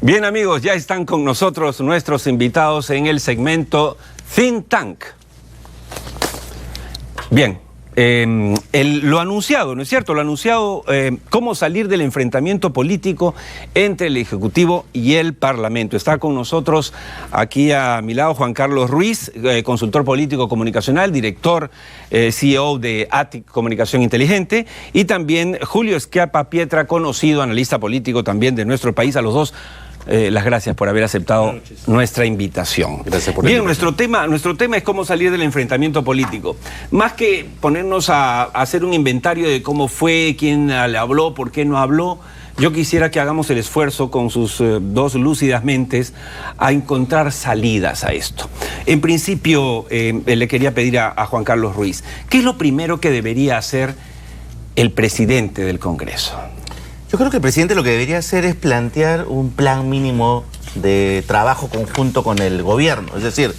Bien, amigos, ya están con nosotros nuestros invitados en el segmento Think Tank. Bien, lo anunciado, ¿no es cierto? Lo anunciado, cómo salir del enfrentamiento político entre el Ejecutivo y el Parlamento. Está con nosotros aquí a mi lado Juan Carlos Ruiz, consultor político comunicacional, director, CEO de ATIC Comunicación Inteligente, y también Julio Schiappa Pietra, conocido analista político también de nuestro país. A los dos, las gracias por haber aceptado nuestra invitación. Gracias por Bien, nuestro tema es cómo salir del enfrentamiento político. Más que ponernos a hacer un inventario de cómo fue, quién le habló, por qué no habló, yo quisiera que hagamos el esfuerzo con sus dos lúcidas mentes a encontrar salidas a esto. En principio, le quería pedir a Juan Carlos Ruiz, ¿qué es lo primero que debería hacer el presidente del Congreso? Yo creo que el presidente lo que debería hacer es plantear un plan mínimo de trabajo conjunto con el gobierno. Es decir,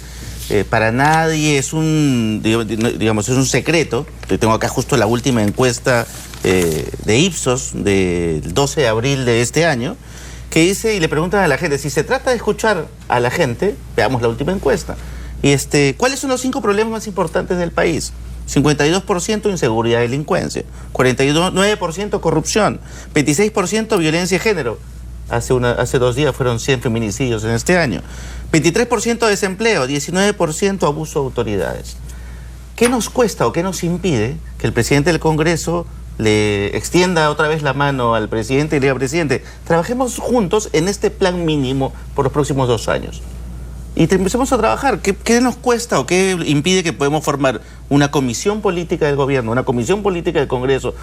para nadie es es un secreto. Yo tengo acá justo la última encuesta de Ipsos del 12 de abril de este año, que dice, y le preguntan a la gente, si se trata de escuchar a la gente, veamos la última encuesta, ¿cuáles son los 5 problemas más importantes del país? 52% inseguridad y delincuencia, 49% corrupción, 26% violencia de género. Hace 2 días fueron 100 feminicidios en este año. 23% desempleo, 19% abuso de autoridades. ¿Qué nos cuesta o qué nos impide que el presidente del Congreso le extienda otra vez la mano al presidente y le diga, presidente, trabajemos juntos en este plan mínimo por los próximos 2 años? Y empecemos a trabajar. ¿Qué nos cuesta o qué impide que podamos formar una comisión política del gobierno, una comisión política del Congreso?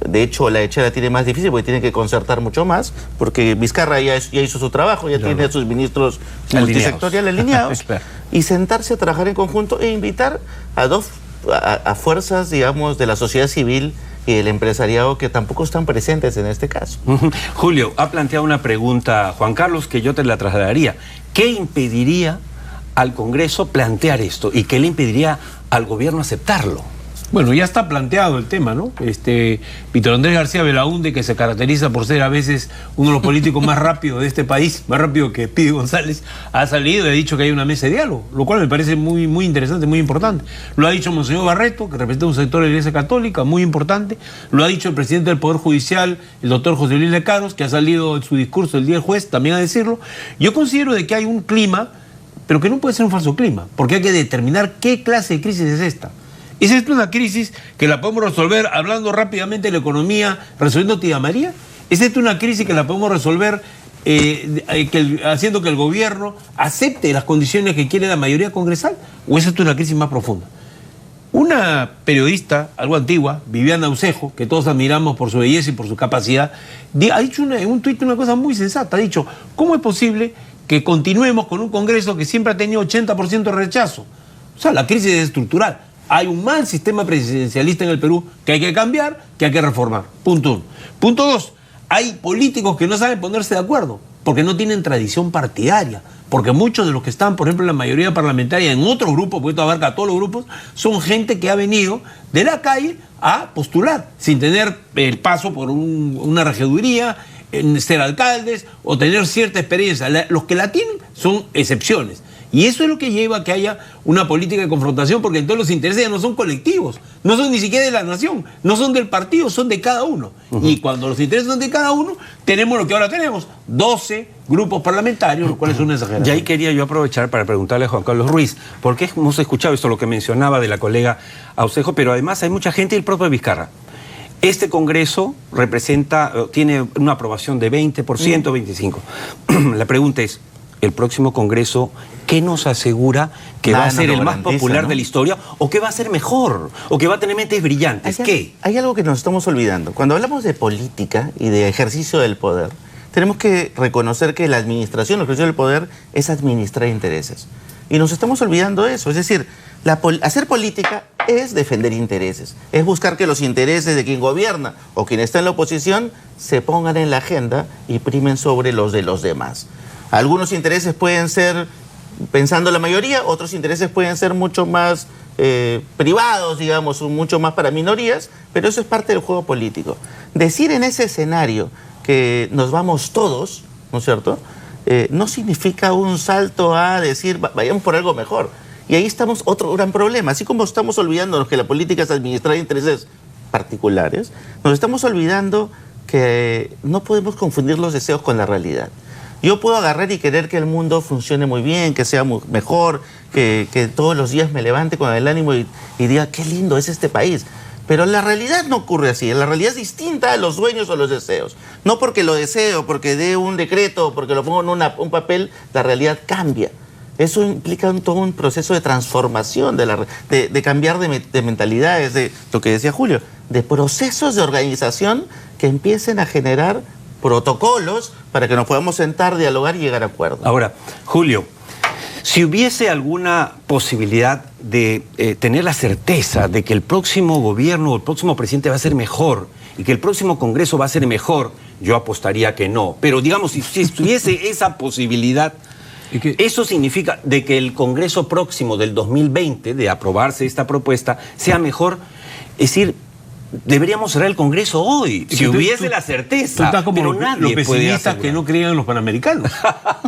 De hecho, la Echea la tiene más difícil porque tiene que concertar mucho más, porque Vizcarra ya hizo su trabajo, ya tiene a sus ministros multisectoriales alineados, y sentarse a trabajar en conjunto e invitar a fuerzas, digamos, de la sociedad civil y el empresariado que tampoco están presentes en este caso. Julio, ha planteado una pregunta, Juan Carlos, que yo te la trasladaría. ¿Qué impediría al Congreso plantear esto? ¿Y qué le impediría al gobierno aceptarlo? Bueno, ya está planteado el tema, ¿no? Víctor Andrés García Belaúnde, que se caracteriza por ser a veces uno de los políticos más rápidos de este país, más rápido que Pidi González, ha salido y ha dicho que hay una mesa de diálogo, lo cual me parece muy, muy interesante, muy importante. Lo ha dicho Monseñor Barreto, que representa un sector de la Iglesia Católica, muy importante. Lo ha dicho el presidente del Poder Judicial, el doctor José Luis Lecaros, que ha salido en su discurso el día del juez, también a decirlo. Yo considero de que hay un clima, pero que no puede ser un falso clima, porque hay que determinar qué clase de crisis es esta. ¿Es esto una crisis que la podemos resolver hablando rápidamente de la economía, resolviendo Tía María? ¿Es esto una crisis que la podemos resolver haciendo que el gobierno acepte las condiciones que quiere la mayoría congresal? ¿O es esto una crisis más profunda? Una periodista, algo antigua, Viviana Ucejo, que todos admiramos por su belleza y por su capacidad, ha dicho en un tuit una cosa muy sensata. Ha dicho, ¿cómo es posible que continuemos con un Congreso que siempre ha tenido 80% de rechazo? O sea, la crisis es estructural. Hay un mal sistema presidencialista en el Perú que hay que cambiar, que hay que reformar. Punto 1. Punto 2. Hay políticos que no saben ponerse de acuerdo porque no tienen tradición partidaria. Porque muchos de los que están, por ejemplo, en la mayoría parlamentaria, en otros grupos, porque esto abarca a todos los grupos, son gente que ha venido de la calle a postular, sin tener el paso por una regiduría, ser alcaldes o tener cierta experiencia. Los que la tienen son excepciones. Y eso es lo que lleva a que haya una política de confrontación, porque entonces los intereses ya no son colectivos, no son ni siquiera de la nación, no son del partido, son de cada uno. Y cuando los intereses son de cada uno, tenemos lo que ahora tenemos, 12 grupos parlamentarios, lo cual es una exageración. Y ahí quería yo aprovechar para preguntarle a Juan Carlos Ruiz, porque hemos escuchado esto, lo que mencionaba de la colega Ucejo, pero además hay mucha gente y el propio Vizcarra. Este Congreso tiene una aprobación de 20%, 25%. La pregunta es, el próximo Congreso, ¿qué nos asegura que va a ser el más popular de la historia? ¿O que va a ser mejor? ¿O que va a tener mentes brillantes? ¿Qué? Hay algo que nos estamos olvidando. Cuando hablamos de política y de ejercicio del poder, tenemos que reconocer que la administración, el ejercicio del poder, es administrar intereses. Y nos estamos olvidando de eso. Es decir, hacer política es defender intereses. Es buscar que los intereses de quien gobierna o quien está en la oposición se pongan en la agenda y primen sobre los de los demás. Algunos intereses pueden ser pensando la mayoría, otros intereses pueden ser mucho más privados, digamos, mucho más para minorías, pero eso es parte del juego político. Decir en ese escenario que nos vamos todos ¿no es cierto?, no significa un salto a decir, vayamos por algo mejor. Y ahí estamos, otro gran problema. Así como estamos olvidándonos que la política es administrar intereses particulares, nos estamos olvidando que no podemos confundir los deseos con la realidad. Yo puedo agarrar y querer que el mundo funcione muy bien, que sea mejor, que todos los días me levante con el ánimo y diga, qué lindo es este país. Pero la realidad no ocurre así. La realidad es distinta a los sueños o los deseos. No porque lo deseo, porque dé un decreto, porque lo pongo en un papel, la realidad cambia. Eso implica todo un proceso de transformación, de cambiar de mentalidades, de lo que decía Julio, de procesos de organización que empiecen a generar protocolos para que nos podamos sentar, dialogar y llegar a acuerdos. Ahora, Julio, si hubiese alguna posibilidad de tener la certeza de que el próximo gobierno o el próximo presidente va a ser mejor y que el próximo Congreso va a ser mejor, yo apostaría que no. Pero digamos, si estuviese esa posibilidad, eso significa de que el Congreso próximo del 2020, de aprobarse esta propuesta, sea mejor. Es decir, deberíamos cerrar el Congreso hoy, si hubiese la certeza. Tú estás como pero los pesimistas que no creían en los panamericanos.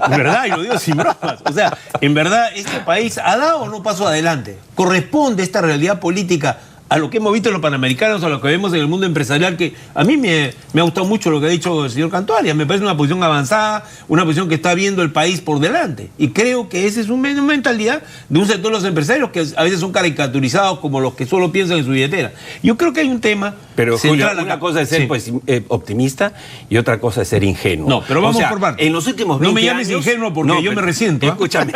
En verdad, y lo digo sin bromas. O sea, en verdad, este país ha dado o no paso adelante. Corresponde esta realidad política a lo que hemos visto en los panamericanos, a lo que vemos en el mundo empresarial, que a mí me ha gustado mucho lo que ha dicho el señor Canto Arias. Me parece una posición avanzada, una posición que está viendo el país por delante. Y creo que esa es una mentalidad de un sector de los empresarios que a veces son caricaturizados como los que solo piensan en su billetera. Yo creo que hay un tema... Pero Julio, una cosa es ser optimista y otra cosa es ser ingenuo. No, pero vamos por partes. En los últimos 20 años... No me llames ingenuo porque yo me resiento. Escúchame.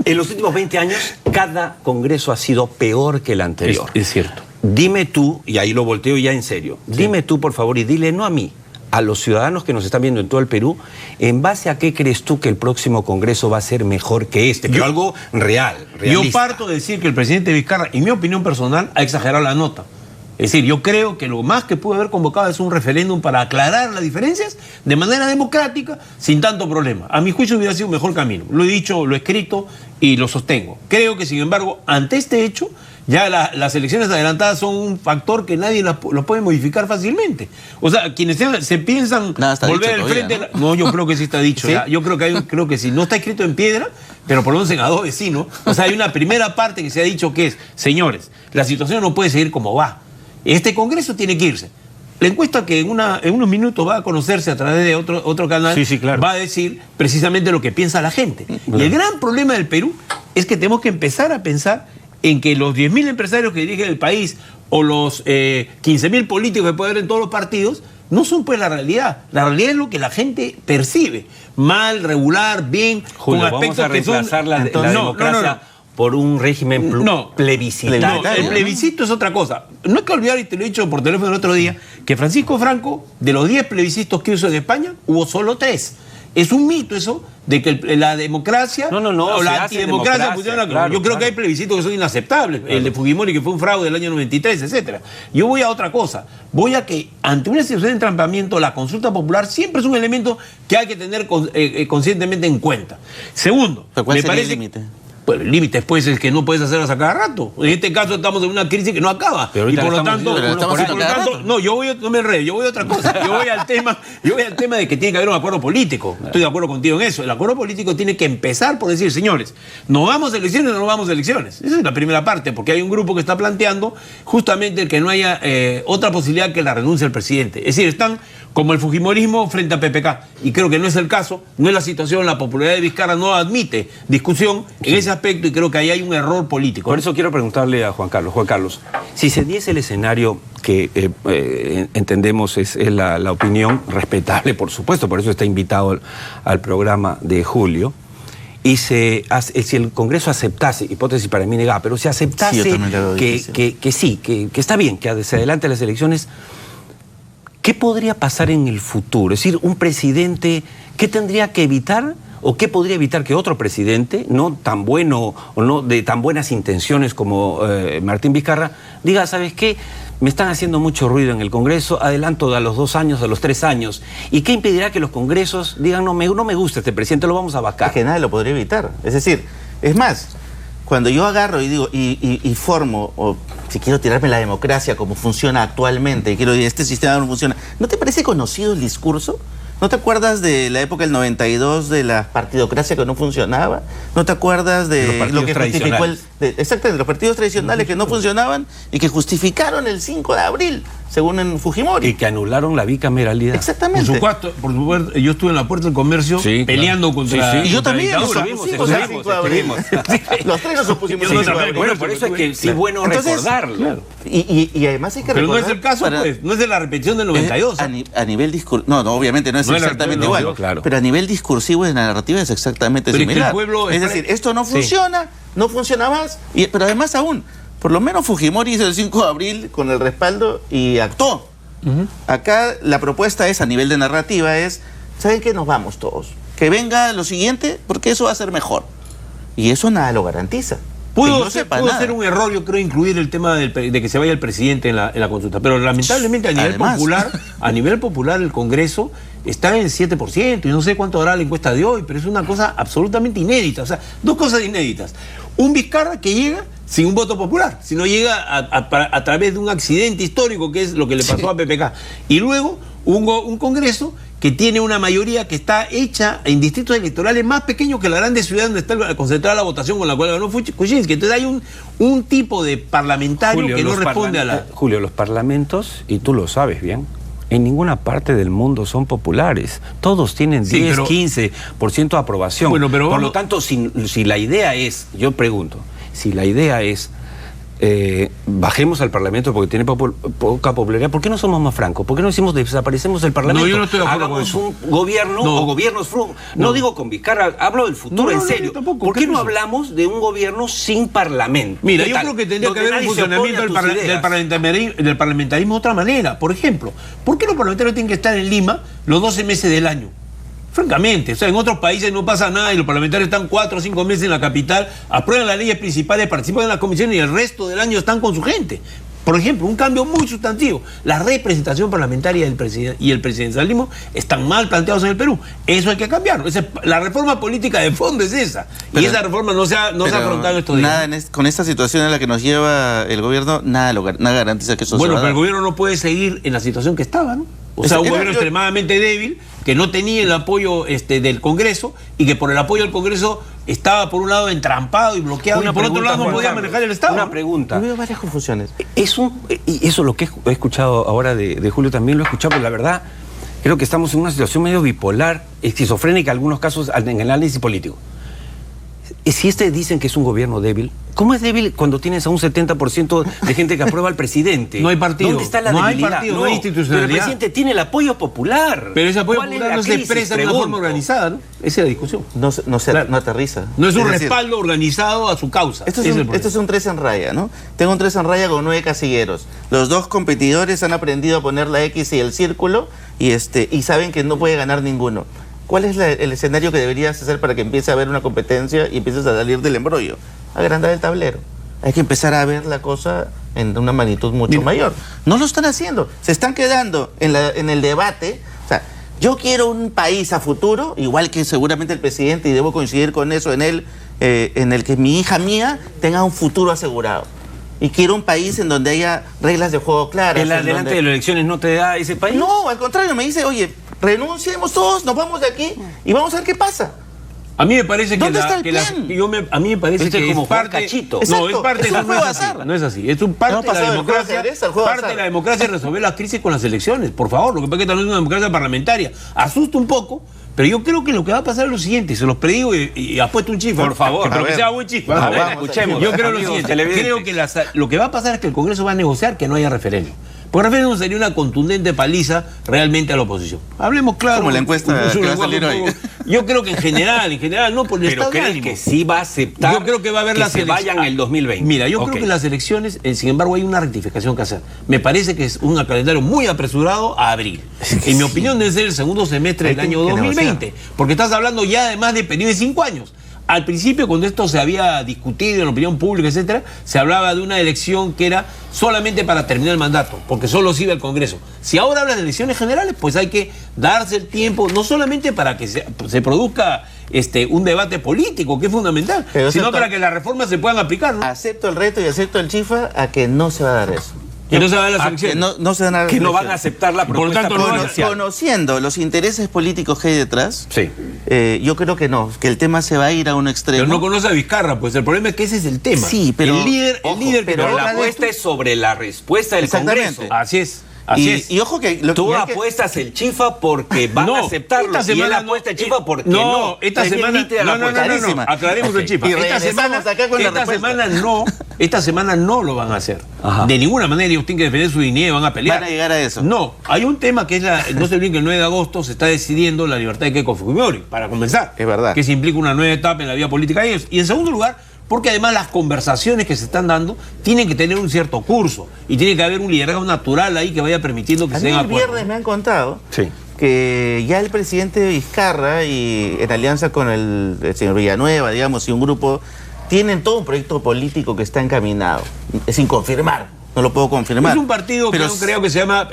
En los últimos 20 años, cada Congreso ha sido peor que el anterior. Es cierto. Dime tú, y ahí lo volteo ya en serio, dime tú, por favor, y dile no a mí, a los ciudadanos que nos están viendo en todo el Perú, ¿en base a qué crees tú que el próximo Congreso va a ser mejor que este? Pero algo real, realista. Yo parto de decir que el presidente Vizcarra, en mi opinión personal, ha exagerado la nota. Es decir, yo creo que lo más que pudo haber convocado es un referéndum para aclarar las diferencias de manera democrática, sin tanto problema. A mi juicio hubiera sido un mejor camino. Lo he dicho, lo he escrito y lo sostengo. Creo que, sin embargo, ante este hecho, ya las elecciones adelantadas son un factor que nadie lo puede modificar fácilmente. O sea, quienes se piensan volver al frente... ¿no? Yo creo que sí está dicho. ¿Sí? Yo creo que sí. No está escrito en piedra, pero por lo menos en adobe sí, ¿no? O sea, hay una primera parte que se ha dicho que es, señores, la situación no puede seguir como va. Este Congreso tiene que irse. La encuesta que en unos minutos va a conocerse a través de otro canal, claro, va a decir precisamente lo que piensa la gente. Y el gran problema del Perú es que tenemos que empezar a pensar en que los 10.000 empresarios que dirigen el país o los 15.000 políticos que puede haber en todos los partidos no son pues la realidad. La realidad es lo que la gente percibe. Mal, regular, bien, Julio, con aspectos vamos a reemplazar que son... la democracia por un régimen plebiscitario. No, el plebiscito es otra cosa. No hay que olvidar, y te lo he dicho por teléfono el otro día, que Francisco Franco, de los 10 plebiscitos que hizo en España, hubo solo 3. Es un mito eso de que la democracia o la antidemocracia funciona. Claro, yo creo que hay plebiscitos que son inaceptables. Claro. El de Fujimori, que fue un fraude del año 93, etc. Yo voy a otra cosa. Voy a que ante una situación de entrampamiento, la consulta popular siempre es un elemento que hay que tener conscientemente en cuenta. Segundo, ¿cuál sería el límite? Pues el límite después es que no puedes hacerlas a cada rato. En este caso estamos en una crisis que no acaba. Pero y por lo tanto, no me enredo, yo voy a otra cosa. Yo voy al tema de que tiene que haber un acuerdo político. Estoy de acuerdo contigo en eso. El acuerdo político tiene que empezar por decir, señores, ¿no vamos a elecciones o no vamos a elecciones? Esa es la primera parte, porque hay un grupo que está planteando justamente el que no haya otra posibilidad que la renuncia del presidente. Es decir, están como el fujimorismo frente a PPK. Y creo que no es el caso, no es la situación, la popularidad de Vizcarra no admite discusión en ese aspecto y creo que ahí hay un error político. Por eso quiero preguntarle a Juan Carlos. Juan Carlos, si se diese el escenario que entendemos es la opinión respetable, por supuesto, por eso está invitado al programa de Julio, y si el Congreso aceptase, hipótesis para mí negada, pero si aceptase que está bien, que se adelante las elecciones, ¿qué podría pasar en el futuro? Es decir, un presidente, ¿qué tendría que evitar? ¿O qué podría evitar que otro presidente, no tan bueno o no de tan buenas intenciones como Martín Vizcarra, diga, ¿sabes qué? Me están haciendo mucho ruido en el Congreso, adelanto a los 2 años, a los 3 años. ¿Y qué impedirá que los congresos digan, no me gusta este presidente, lo vamos a vacar? Es que nadie lo podría evitar. Es decir, es más, cuando yo agarro y digo, y formo, o si quiero tirarme la democracia como funciona actualmente, y quiero decir, este sistema no funciona, ¿no te parece conocido el discurso? ¿No te acuerdas de la época del 92 de la partidocracia que no funcionaba? ¿No te acuerdas de lo que justificó exactamente, los partidos tradicionales que no funcionaban y que justificaron el 5 de abril, según en Fujimori? Y que anularon la bicameralidad. Exactamente. Por supuesto, yo estuve en la Puerta del Comercio peleando contra... Y yo también la nos opusimos al 5 de abril. Los tres nos opusimos al 5 de abril. Bueno, por eso es que sí, bueno recordarlo. Claro. Y además hay que Pero recordar... no es el caso, pues, no es de la repetición del 92. A nivel discursivo... No, obviamente no es exactamente igual. Claro. Pero a nivel discursivo de la narrativa es exactamente similar. Es decir, esto no funciona, no funciona más, pero además aún, por lo menos Fujimori hizo el 5 de abril con el respaldo y actuó. Acá la propuesta es, a nivel de narrativa, es, ¿saben qué? Nos vamos todos. Que venga lo siguiente, porque eso va a ser mejor. Y eso nada lo garantiza. Pudo ser un error, yo creo, incluir el tema de que se vaya el presidente en la consulta. Pero lamentablemente a nivel popular el Congreso está en 7%, y no sé cuánto dará la encuesta de hoy, pero es una cosa absolutamente inédita. O sea, dos cosas inéditas. Un Vizcarra que llega sin un voto popular, sino llega a través de un accidente histórico, que es lo que le pasó a PPK. Y luego un Congreso que tiene una mayoría que está hecha en distritos electorales más pequeños que la grande ciudad donde está concentrada la votación con la cual ganó Kuczynski. Entonces hay un tipo de parlamentario, Julio, que no responde a la... Julio, los parlamentos, y tú lo sabes bien, en ninguna parte del mundo son populares. Todos tienen 10, 15% de aprobación. Bueno, pero por lo tanto, si la idea es, yo pregunto, si la idea es bajemos al Parlamento porque tiene poca popularidad, ¿por qué no somos más francos? ¿Por qué no decimos desaparecemos el Parlamento? No, yo no estoy de acuerdo Hagamos con eso. un gobierno o gobiernos... No digo con Vizcarra, hablo del futuro, en serio. Tampoco, ¿Por qué no hablamos de un gobierno sin Parlamento? Mira, yo creo que tendría que haber un funcionamiento del parlamentarismo de otra manera. Por ejemplo, ¿por qué los parlamentarios tienen que estar en Lima los 12 meses del año? Francamente, o sea, en otros países no pasa nada y los parlamentarios están 4 o 5 meses en la capital, aprueban las leyes principales, participan en las comisiones y el resto del año están con su gente. Por ejemplo, un cambio muy sustantivo. La representación parlamentaria del presidente y el presidencialismo están mal planteados en el Perú. Eso hay que cambiarlo. La reforma política de fondo es esa. Y esa reforma no se ha afrontado estos días. Con esta situación en la que nos lleva el gobierno, nada garantiza que eso se va a dar. Bueno, pero el gobierno no puede seguir en la situación que estaba, ¿no? O sea, un gobierno extremadamente débil, que no tenía el apoyo del Congreso y que por el apoyo del Congreso estaba por un lado entrampado y bloqueado y por otro lado no podía manejar el Estado. Una pregunta. Yo veo varias confusiones. Y eso lo que he escuchado ahora de Julio también lo he escuchado, pero la verdad creo que estamos en una situación medio bipolar, esquizofrénica en algunos casos en el análisis político. Si dicen que es un gobierno débil, ¿cómo es débil cuando tienes a un 70% de gente que aprueba al presidente? No hay partido. ¿Dónde está la debilidad? Hay partido, no hay institucionalidad. Pero el presidente tiene el apoyo popular. Pero ese apoyo popular no se expresa de una forma organizada, ¿no? Esa es la discusión. No aterriza. No es un respaldo organizado a su causa. Esto es un 3 en raya, ¿no? Tengo un 3 en raya con 9 casilleros. Los dos competidores han aprendido a poner la X y el círculo y saben que no puede ganar ninguno. ¿Cuál es el escenario que deberías hacer para que empiece a haber una competencia y empieces a salir del embrollo? Agrandar el tablero. Hay que empezar a ver la cosa en una magnitud mucho mayor. No lo están haciendo. Se están quedando en el debate. O sea, yo quiero un país a futuro, igual que seguramente el presidente, y debo coincidir con eso en él, en el que mi hija mía tenga un futuro asegurado. Y quiero un país en donde haya reglas de juego claras. ¿El adelante de las elecciones no te da ese país? No, al contrario, me dice, oye, renunciemos todos, nos vamos de aquí y vamos a ver qué pasa. A mí me parece ¿Dónde está el plan? A mí me parece que como es parte... Cachito. No, es parte de no es así. No es así. Es parte de la democracia. Parte de la democracia resolver las crisis con las elecciones. Por favor, lo que pasa es que también es una democracia parlamentaria. Asusta un poco, pero yo creo que lo que va a pasar es lo siguiente. Se los predigo y apuesto un chifre. Por favor. Pero que sea buen chifre. Escuchemos. Yo creo lo siguiente. Creo que lo que va a pasar es que el Congreso va a negociar que no haya referéndum. Porque el referéndum sería una contundente paliza realmente a la oposición. Hablemos claro. Como la encuesta que va a salir hoy. Yo creo que en general no por el estado de ánimo. ¿Pero crees que sí va a aceptar? Yo creo que va a haber las elecciones. Vayan en el 2020. Mira, yo creo que las elecciones, sin embargo, hay una rectificación que hacer. Me parece que es un calendario muy apresurado a abril. En mi opinión, debe ser el segundo semestre del año 2020. Porque estás hablando ya además de periodo de 5 años. Al principio, cuando esto se había discutido en la opinión pública, etcétera, se hablaba de una elección que era solamente para terminar el mandato, porque solo se iba el Congreso. Si ahora hablas de elecciones generales, pues hay que darse el tiempo, no solamente para que se produzca un debate político, que es fundamental, sino para que las reformas se puedan aplicar, ¿no? Acepto el reto y acepto el chifa a que no se va a dar eso. Que no se van a las elecciones. No se van a las Que no van a elecciones. aceptar la Por lo propuesta tanto, no van a- presidencial. Conociendo los intereses políticos que hay detrás, Sí. yo creo que no, que el tema se va a ir a un extremo. Pero no conoce a Vizcarra, pues el problema es que ese es el tema. Sí, pero- El líder, ojo, que pero Pero la otra vez apuesta es sobre la respuesta del Exactamente. Congreso. Así es. Así es. Y ojo que... Tú hay que- apuestas el chifa porque van a aceptarlo. esta semana y él apuesta el chifa porque no. no. Esta Es bien semana nítida la apuesta. Clarísima. Aclaremos Ok. el chifa. Y regresamos acá con la respuesta. Esta semana no lo van a hacer. Ajá. De ninguna manera ellos tienen que defender su dignidad y van a pelear. Van a llegar a eso. No, hay un tema que es no se olviden que el 9 de agosto se está decidiendo la libertad de Keiko Fujimori, para comenzar. Es verdad. Que se implica una nueva etapa en la vida política de ellos. Y en segundo lugar, porque además las conversaciones que se están dando tienen que tener un cierto curso y tiene que haber un liderazgo natural ahí que vaya permitiendo que A se mí den el acuerdos. viernes me han contado Sí. que ya el presidente Vizcarra y en alianza con el señor Villanueva, digamos, y un grupo, tienen todo un proyecto político que está encaminado, sin confirmar. No lo puedo confirmar. Es un partido pero que yo creo que se llama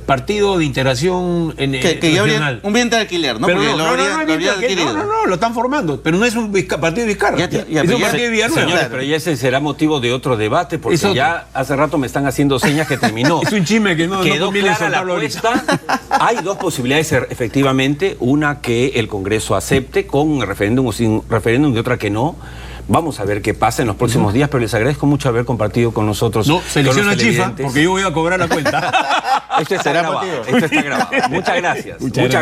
Partido de Integración que ya habría Regional. un bien de alquiler, ¿no? Pero Porque lo habría adquirido. no, lo están formando. Pero no es un partido de Vizcarra. Ya, es pero un ya- partido de Villanueva. Señores, Claro. pero ya ese será motivo de otro debate, porque Es otro. ya hace rato me están haciendo señas que terminó. Es un chisme que no Quedó conviene clara la soltarlo ahorita. apuesta. Hay dos posibilidades, efectivamente. Una que el Congreso acepte con un referéndum o sin referéndum y otra que no. Vamos a ver qué pasa en los próximos días, pero les agradezco mucho haber compartido con nosotros. No, con selecciona los chifa, televidentes. porque yo voy a cobrar la cuenta. Esto está Será grabado. motivo. Esto está grabado. Muchas gracias. Muchas gracias.